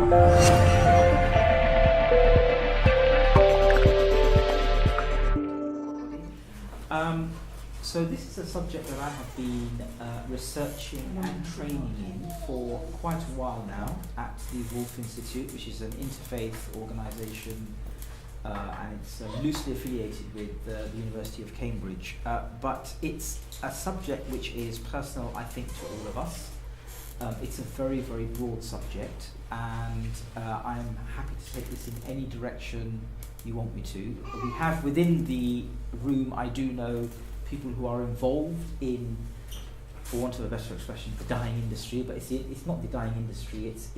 So this is a subject that I have been researching and training in for quite a while now at the Wolf Institute, which is an interfaith organisation, and it's loosely affiliated with the University of Cambridge. But it's a subject which is personal, I think, to all of us. It's a very, very broad subject, and I'm happy to take this in any direction you want me to. We have within the room, I do know, people who are involved in, for want of a better expression, the dying industry, but it's not the dying industry, it's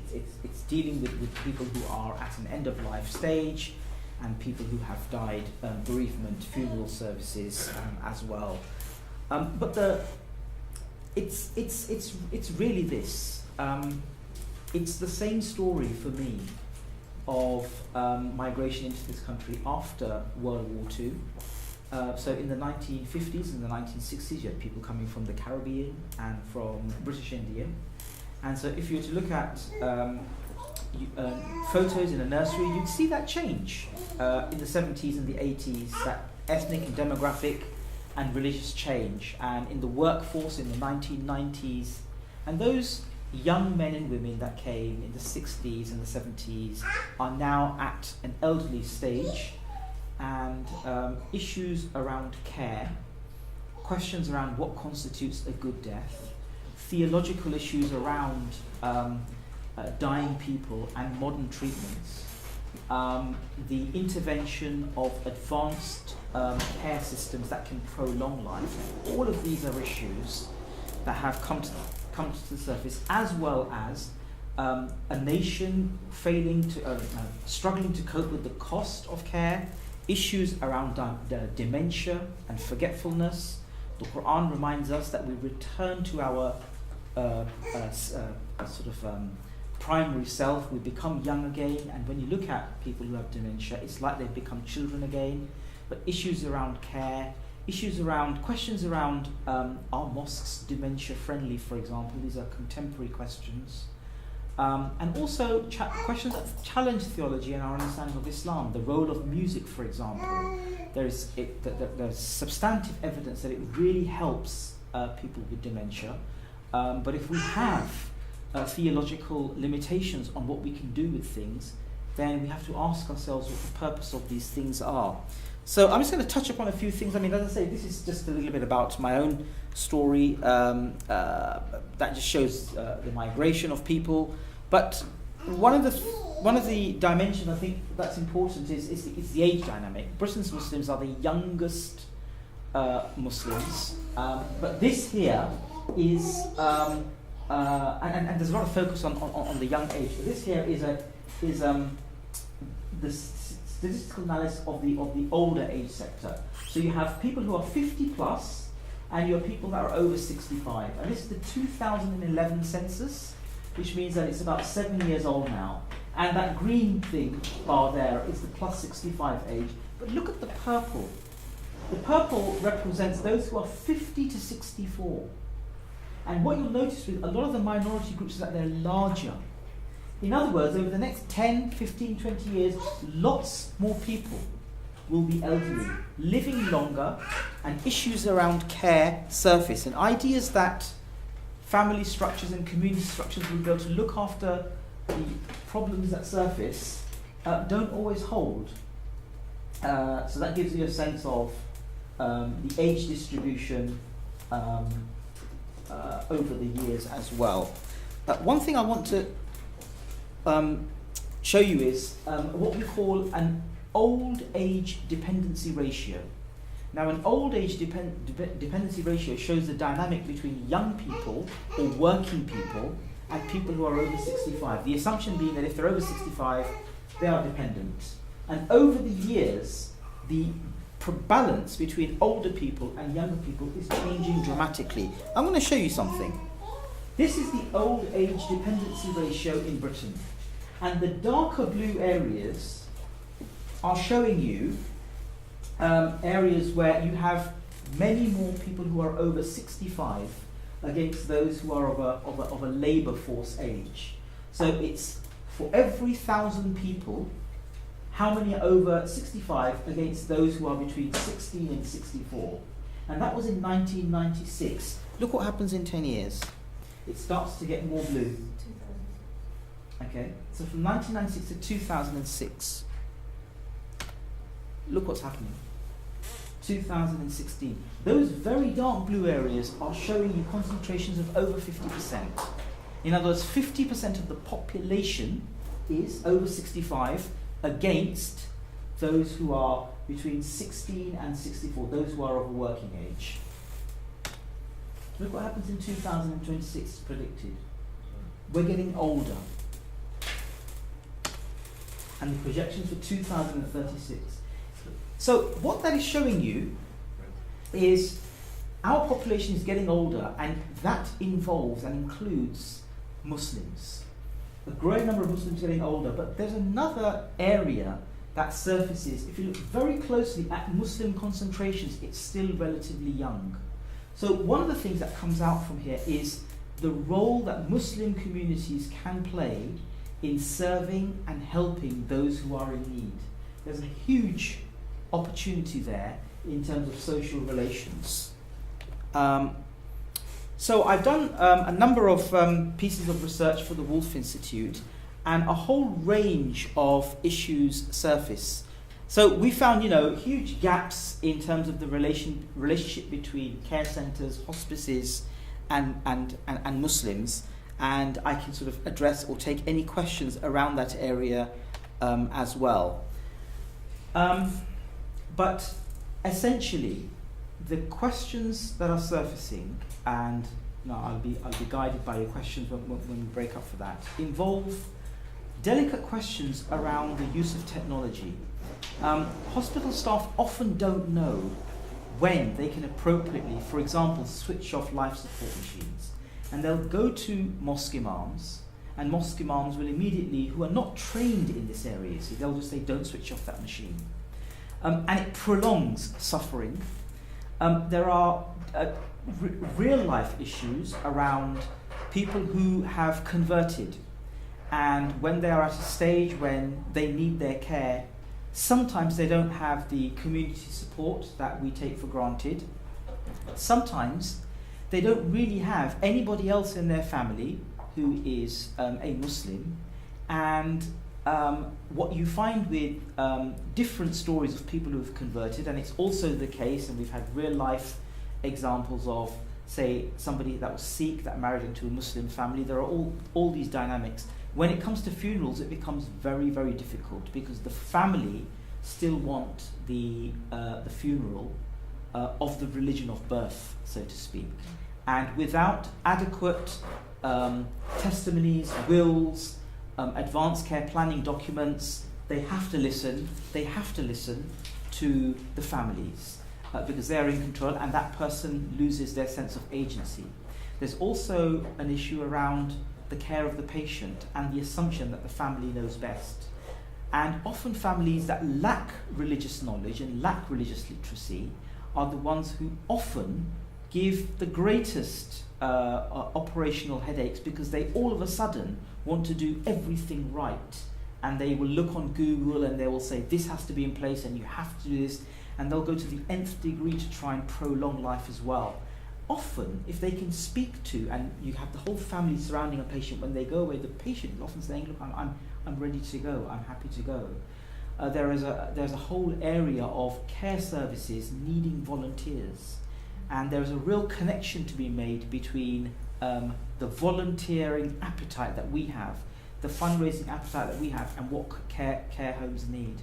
dealing with people who are at an end of life stage and people who have died, bereavement, funeral services as well. But it's really this. It's the same story for me of migration into this country after World War II. So in the 1950s and the 1960s, you had people coming from the Caribbean and from British India. And so if you were to look at photos in a nursery, you'd see that change in the 70s and the 80s, that ethnic and demographic and religious change. And in the workforce in the 1990s, and those young men and women that came in the 60s and the 70s are now at an elderly stage, and issues around care, questions around what constitutes a good death, theological issues around dying people and modern treatments, the intervention of advanced care systems that can prolong life. All of these are issues that have come to the surface, as well as a nation struggling to cope with the cost of care, issues around dementia and forgetfulness. The Quran reminds us that we return to our primary self, we become young again, and when you look at people who have dementia, it's like they've become children again. But issues around care, questions around are mosques dementia-friendly, for example? These are contemporary questions. And also questions that challenge theology and our understanding of Islam. The role of music, for example. There's substantive evidence that it really helps people with dementia. But if we have theological limitations on what we can do with things, then we have to ask ourselves what the purpose of these things are. So I'm just going to touch upon a few things. I mean, as I say, this is just a little bit about my own story that just shows the migration of people. But one of the dimensions I think that's important is the age dynamic. Britain's Muslims are the youngest Muslims, but this here is and there's a lot of focus on the young age. But this here is the statistical analysis of the older age sector. So you have people who are 50 plus, and you have people that are over 65. And this is the 2011 census, which means that it's about 7 years old now. And that green thing bar there is the plus 65 age. But look at the purple. The purple represents those who are 50 to 64. And what you'll notice with a lot of the minority groups is that they're larger. In other words, over the next 10, 15, 20 years, lots more people will be elderly, living longer, and issues around care surface, and ideas that family structures and community structures will be able to look after the problems that surface don't always hold. So that gives you a sense of the age distribution over the years as well. One thing I want to show you is what we call an old age dependency ratio. Now, an old age dependency ratio shows the dynamic between young people or working people and people who are over 65. The assumption being that if they're over 65, they are dependent. And over the years, the balance between older people and younger people is changing dramatically. I'm going to show you something. This is the old age dependency ratio in Britain. And the darker blue areas are showing you areas where you have many more people who are over 65 against those who are of a labour force age. So it's for every 1,000 people, how many are over 65 against those who are between 16 and 64? And that was in 1996. Look what happens in 10 years. It starts to get more blue. 2000. Okay, so from 1996 to 2006, look what's happening. 2016. Those very dark blue areas are showing you concentrations of over 50%. In other words, 50% of the population is over 65 against those who are between 16 and 64, those who are of a working age. Look what happens in 2026 predicted. We're getting older. And the projections for 2036. So what that is showing you is our population is getting older, and that involves and includes Muslims. A growing number of Muslims getting older, but there's another area that surfaces. If you look very closely at Muslim concentrations, it's still relatively young. So one of the things that comes out from here is the role that Muslim communities can play in serving and helping those who are in need. There's a huge opportunity there in terms of social relations. So I've done a number of pieces of research for the Wolf Institute, and a whole range of issues surface. So we found, huge gaps in terms of the relationship between care centres, hospices, and Muslims, and I can sort of address or take any questions around that area as well. But essentially, the questions that are surfacing, and I'll be guided by your questions when we break up for that, involve delicate questions around the use of technology. Hospital staff often don't know when they can appropriately, for example, switch off life support machines. And they'll go to mosque imams, and mosque imams will immediately, who are not trained in this area, so they'll just say, don't switch off that machine. And it prolongs suffering. There are real life issues around people who have converted, and when they are at a stage when they need their care, sometimes they don't have the community support that we take for granted. Sometimes they don't really have anybody else in their family who is a Muslim, and what you find with different stories of people who have converted, and it's also the case, and we've had real life examples of, say, somebody that was Sikh that married into a Muslim family. There are all these dynamics. When it comes to funerals, it becomes very, very difficult because the family still want the funeral of the religion of birth, so to speak. And without adequate testimonies, wills, advanced care planning documents, they have to listen to the families because they are in control, and that person loses their sense of agency. There's also an issue around the care of the patient and the assumption that the family knows best. And often families that lack religious knowledge and lack religious literacy are the ones who often give the greatest operational headaches, because they all of a sudden want to do everything right, and they will look on Google and they will say this has to be in place and you have to do this, and they'll go to the nth degree to try and prolong life as well. Often, if they can speak to, and you have the whole family surrounding a patient, when they go away, the patient is often saying, look, I'm ready to go, I'm happy to go. There's a whole area of care services needing volunteers, and there's a real connection to be made between the volunteering appetite that we have, the fundraising appetite that we have, and what care homes need.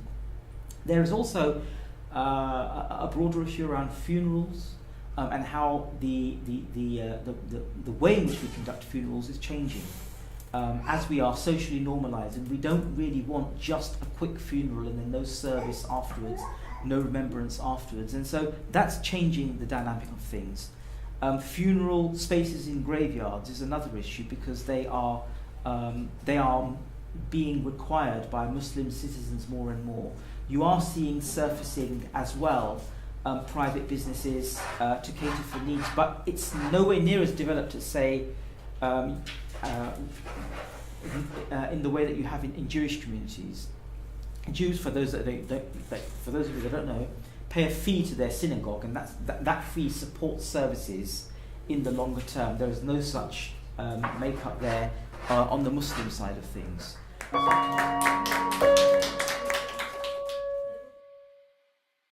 There is also a broader issue around funerals, and how the way in which we conduct funerals is changing as we are socially normalised, and we don't really want just a quick funeral and then no service afterwards, no remembrance afterwards, and so that's changing the dynamic of things. Funeral spaces in graveyards is another issue, because they are being required by Muslim citizens more and more. You are seeing surfacing as well private businesses to cater for needs, but it's nowhere near as developed as, say, in the way that you have in Jewish communities. Jews, for those of you that don't know, pay a fee to their synagogue, and that fee supports services in the longer term. There is no such makeup there on the Muslim side of things.